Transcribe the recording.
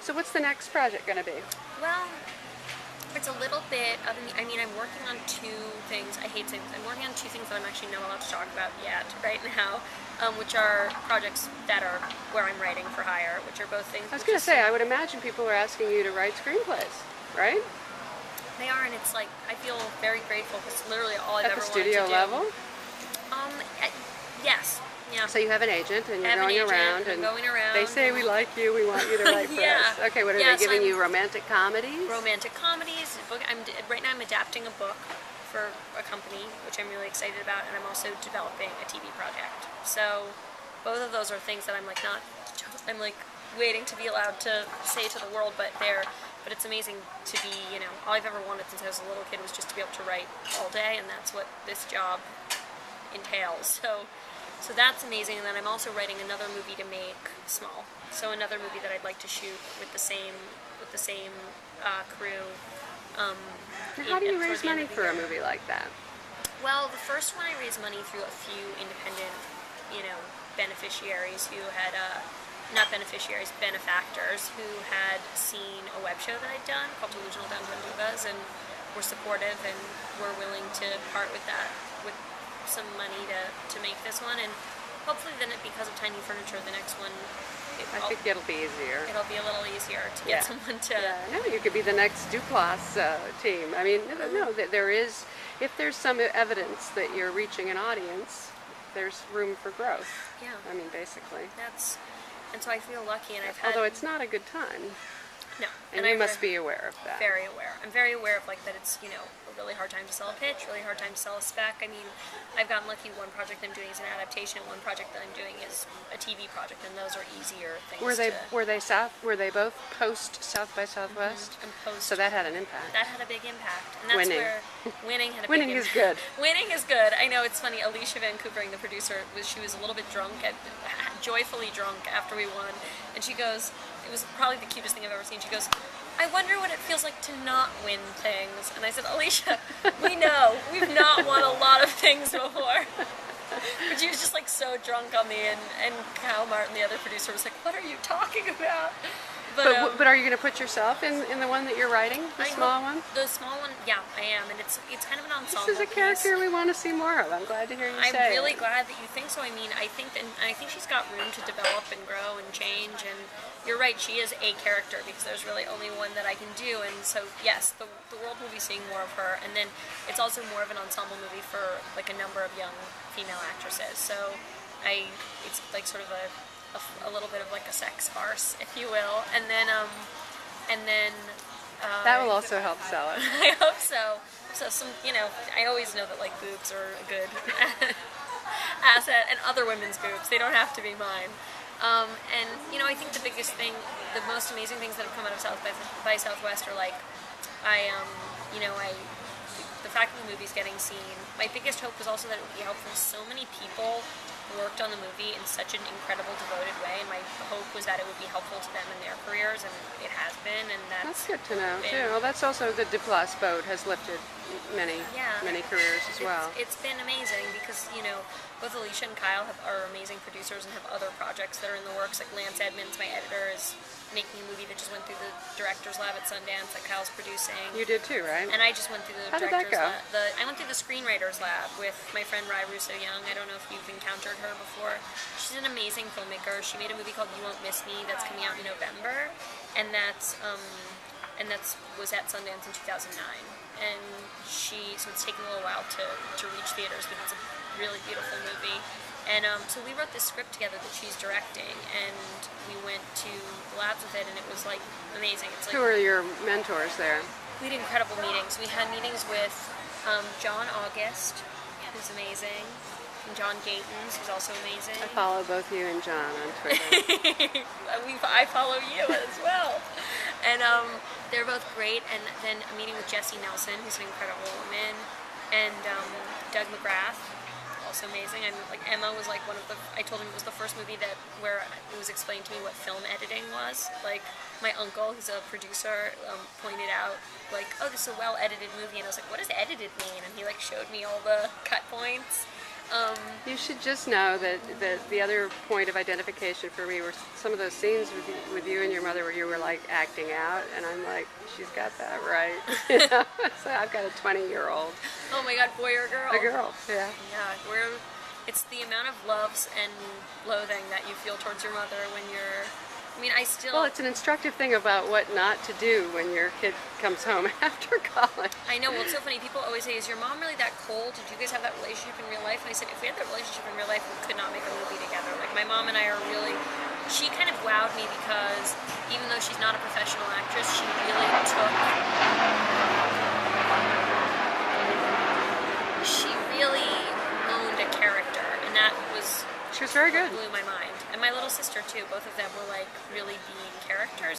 So what's the next project going to be? Well, it's a little bit of, I mean, I'm working on two things. I hate saying this. I'm working on two things that I'm actually not allowed to talk about yet right now, which are projects that are where I'm writing for hire, which are both things. I was going to say, I would imagine people are asking you to write screenplays, right? They are, and it's like, I feel very grateful because literally all I've At ever the wanted to do. studio level? Yes. Yeah. So you have an agent, and you're going around, and they say, we like you, we want you to write for us. Okay, what are they giving you, romantic comedies? Romantic comedies. Right now I'm adapting a book for a company, which I'm really excited about, and I'm also developing a TV project. So both of those are things that I'm like waiting to be allowed to say to the world, but it's amazing to be, all I've ever wanted since I was a little kid was just to be able to write all day, and that's what this job entails. So that's amazing, and then I'm also writing another movie to make small. So another movie that I'd like to shoot with the same crew. How do you raise money for a movie like that? Well, the first one I raised money through a few independent, beneficiaries who had not beneficiaries, benefactors who had seen a web show that I'd done called Delusional Downtown Divas and were supportive and were willing to part with that with some money to make this one, and hopefully then because of Tiny Furniture, the next one I think it'll be easier. It'll be a little easier to get someone to. Yeah, no, you could be the next Duplass team. I mean, no, there is. If there's some evidence that you're reaching an audience, there's room for growth. Yeah. I mean, basically. And so I feel lucky, and I've had. Although it's not a good time. No. And you must be aware of that. Very aware. I'm very aware of that it's, a really hard time to sell a pitch, really hard time to sell a spec. I mean, I've gotten lucky. One project I'm doing is an adaptation. One project that I'm doing is a TV project, and those are easier things. Were they both post South by Southwest? And post. So that had an impact. That had a big impact. And that's winning. Where winning had a winning big is impact. good. Winning is good. I know, it's funny. Alicia Van Coopering, the producer, she was a little bit drunk, joyfully drunk after we won, and she goes, it was probably the cutest thing I've ever seen. She goes, I wonder what it feels like to not win things. And I said, Alicia, we know. We've not won a lot of things before. But she was just so drunk on me, and Kyle Martin, the other producer, was like, what are you talking about? But are you going to put yourself in the one that you're writing, the small one? The small one, yeah, I am, and it's kind of an ensemble. This is a character we want to see more of. I'm glad to hear you say it. I'm really glad that you think so. I mean, I think she's got room to develop and grow and change. And you're right, she is a character because there's really only one that I can do. And so yes, the world will be seeing more of her. And then it's also more of an ensemble movie for a number of young female actresses. So it's sort of a little bit of a sex farce, if you will, and then that will also help sell it. I hope so. So some, I always know that boobs are a good asset, and other women's boobs. They don't have to be mine. And I think the biggest thing, the most amazing things that have come out of South by Southwest are the fact that the movie's getting seen. My biggest hope was also that it would be helpful. So many people worked on the movie in such an incredible, devoted way, and my hope was that it would be helpful to them in their careers, and it has been, and that's good to know, too. Well, that's also the Duplass boat has lifted many careers as well. It's been amazing because, both Alicia and Kyle are amazing producers and have other projects that are in the works. Lance Edmonds, my editor, is making a movie that just went through the director's lab at Sundance that Kyle's producing. You did too, right? And I just went through the How director's did that go? lab. I went through the screenwriter's lab with my friend Rai Russo-Young. I don't know if you've encountered her before. She's an amazing filmmaker. She made a movie called You Won't Miss Me that's coming out in November, and that's was at Sundance in 2009. And so it's taken a little while to reach theaters, but it's a really beautiful movie. And so we wrote this script together that she's directing, and we went to the labs with it, and it was amazing. It's Who are your mentors there? We had incredible meetings. We had meetings with John August, who's amazing, and John Gatens, who's also amazing. I follow both you and John on Twitter. I follow you as well. And they're both great. And then a meeting with Jessie Nelson, who's an incredible woman, and Doug McGrath, also amazing. And Emma was one of the. I told him it was the first movie where it was explained to me what film editing was. My uncle, who's a producer, pointed out oh, this is a well edited movie, and I was like, what does edited mean? And he showed me all the cut points. You should just know that the other point of identification for me were some of those scenes with you and your mother where you were like acting out, and I'm like, she's got that right. You know? So I've got a 20-year-old. Oh my God, boy or girl? A girl, yeah. Yeah, it's the amount of loves and loathing that you feel towards your mother when you're. I mean, I still. Well, it's an instructive thing about what not to do when your kid comes home after college. I know. Well, it's so funny. People always say, "Is your mom really that cold? Did you guys have that relationship in real life?" And I said, "If we had that relationship in real life, we could not make a movie together. Like my mom and I are really." She kind of wowed me because even though she's not a professional actress, she really took. She really owned a character, and that was. She was very good. Blew my mind. And my little sister too. Both of them were like really being characters.